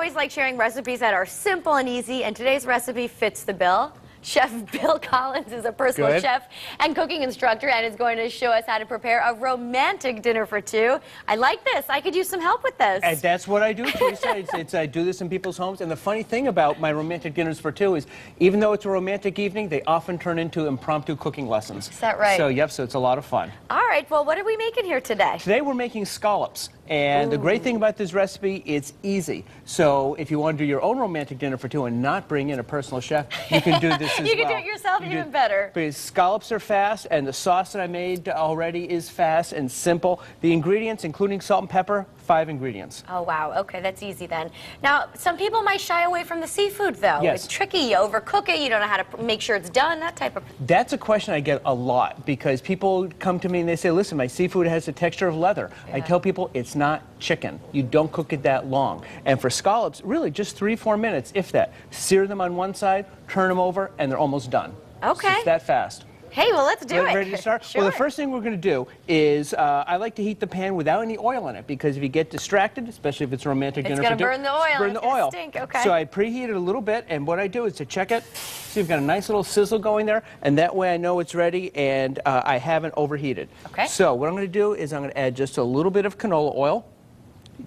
always like sharing recipes that are simple and easy, and today's recipe fits the bill. Chef Bill Collins is a personal chef and cooking instructor and is going to show us how to prepare a romantic dinner for two. I like this. I could use some help with this. And that's what I do, Teresa. I do this in people's homes. And the funny thing about my romantic dinners for two is even though it's a romantic evening, they often turn into impromptu cooking lessons. Is that right? So, yep, so it's a lot of fun. All right. Well, what are we making here today? Today we're making scallops. And the great thing about this recipe, it's easy. So if you want to do your own romantic dinner for two and not bring in a personal chef, you can do this as well. You can do it yourself even better. Because scallops are fast, and the sauce that I made already is fast and simple. The ingredients, including salt and pepper, 5 ingredients. Oh, wow. Okay, that's easy then. Now, some people might shy away from the seafood, though. Yes. It's tricky. You overcook it. You don't know how to make sure it's done, that type of... That's a question I get a lot, because people come to me and they say, listen, my seafood has the texture of leather. Yeah. I tell people it's not chicken. You don't cook it that long. And for scallops, really just 3-4 minutes, if that. Sear them on one side, turn them over, and they're almost done. Okay. So it's that fast. Hey, well, let's do it. Ready to start? Sure. Well, the first thing we're going to do is I like to heat the pan without any oil in it, because if you get distracted, especially if it's a romantic dinner, it's going to burn the oil. Burn the oil. Stink. Okay. So I preheat it a little bit, and what I do is to check it. See, we've got a nice little sizzle going there, and that way I know it's ready, and I haven't overheated. Okay. So what I'm going to do is I'm going to add just a little bit of canola oil.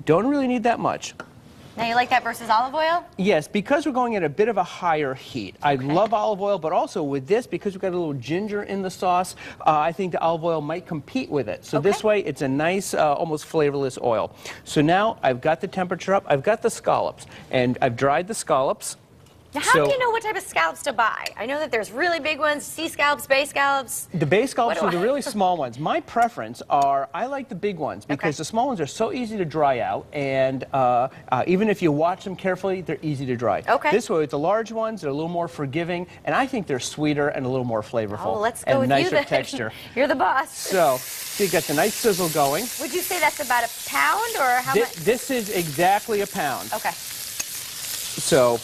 Don't really need that much. Now, you like that versus olive oil? Yes, because we're going at a bit of a higher heat. I love olive oil, but also with this, because we've got a little ginger in the sauce, I think the olive oil might compete with it. So this way, it's a nice, almost flavorless oil. So now I've got the temperature up. I've got the scallops, and I've dried the scallops. Now, how do you know what type of scallops to buy? I know that there's really big ones, sea scallops, bay scallops. The bay scallops are the really small ones. My preference are, I like the big ones, because the small ones are so easy to dry out, and even if you watch them carefully, they're easy to dry. Okay. This way, with the large ones, they're a little more forgiving, and I think they're sweeter and a little more flavorful. Oh, let's go with nicer you then. Texture. You're the boss. So you get the nice sizzle going. Would you say that's about a pound, or how much? This is exactly a pound. Okay. So,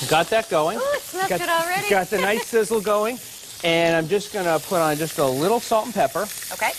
got that going. Ooh, it smells good already. Got the nice sizzle going. And I'm just going to put on just a little salt and pepper. Okay.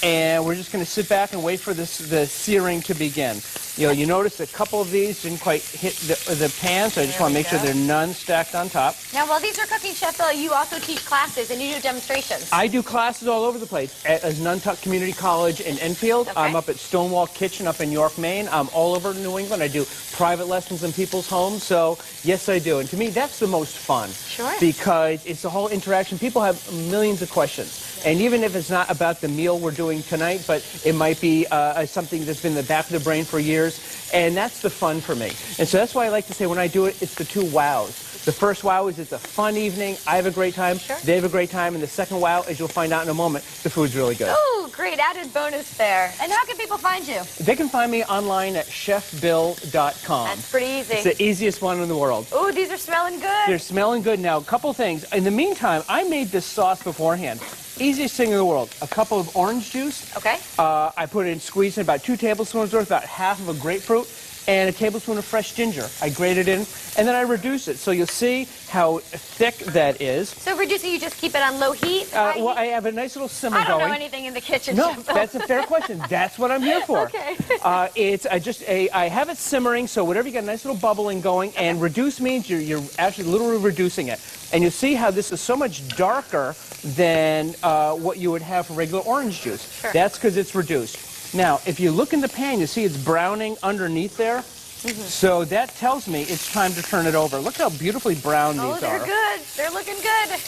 And we're just going to sit back and wait for the searing to begin. You know, you notice a couple of these didn't quite hit the pan, so I just want to make sure there are none stacked on top. Now, while these are cooking, Chef Bill, you also teach classes and you do demonstrations. I do classes all over the place. At Nantucket Community College in Enfield. Okay. I'm up at Stonewall Kitchen up in York, Maine. I'm all over New England. I do private lessons in people's homes. So, yes, I do. And to me, that's the most fun. Sure. Because it's the whole interaction. People have millions of questions. And even if it's not about the meal we're doing tonight, but it might be something that's been in the back of the brain for years. And that's the fun for me. And so that's why I like to say when I do it, it's the 2 wows. The first wow is it's a fun evening. I have a great time. Sure. They have a great time. And the second wow, as you'll find out in a moment, the food's really good. Oh, great. Added bonus there. And how can people find you? They can find me online at chefbill.com. That's pretty easy. It's the easiest one in the world. Oh, these are smelling good. They're smelling good. Now, a couple things. In the meantime, I made this sauce beforehand. Easiest thing in the world. A cup of orange juice. Okay. I put in, squeezed in about 2 tablespoons worth, about half of a grapefruit, and a tablespoon of fresh ginger. I grate it in, and then I reduce it. So you'll see how thick that is. So reducing, you just keep it on low heat? Well, I have a nice little simmer going. I don't know anything in the kitchen. No, that's a fair question. That's what I'm here for. Okay. I have it simmering, so whatever, you got a nice little bubbling going, and reduce means you're actually literally reducing it. And you see how this is so much darker than what you would have for regular orange juice. Sure. That's because it's reduced. Now, if you look in the pan, you see it's browning underneath there. So that tells me it's time to turn it over. Look how beautifully brown these are. Oh, they're good. They're looking good.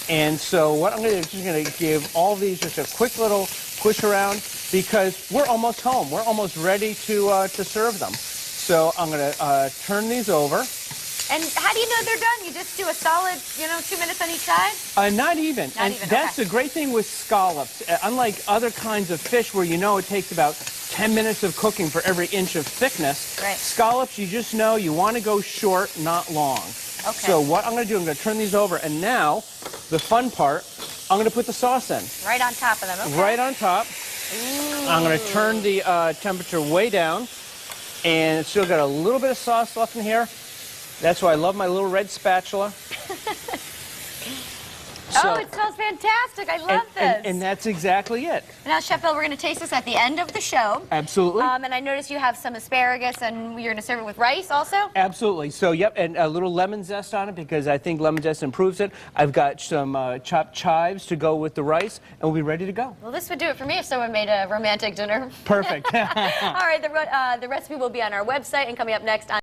And so what I'm going to do is going to give all these just a quick little push around, because we're almost home. We're almost ready to serve them. So I'm going to turn these over. And how do you know they're done? You just do a solid, 2 minutes on each side? Not even. That's the great thing with scallops. Unlike other kinds of fish where it takes about 10 minutes of cooking for every inch of thickness, right. Scallops, you just know you want to go short, not long. Okay. So what I'm going to do, I'm going to turn these over, and now, the fun part, I'm going to put the sauce in. Right on top of them, okay. Right on top. Ooh. I'm going to turn the temperature way down, and it's still got a little bit of sauce left in here. That's why I love my little red spatula. So Oh, it smells fantastic. I love this. And that's exactly it. Now, Chef Bill, we're going to taste this at the end of the show. Absolutely. And I noticed you have some asparagus, and you're going to serve it with rice also? Absolutely. So, yep, and a little lemon zest on it because I think lemon zest improves it. I've got some chopped chives to go with the rice, and we'll be ready to go. Well, this would do it for me if someone made a romantic dinner. Perfect. All right, the recipe will be on our website and coming up next on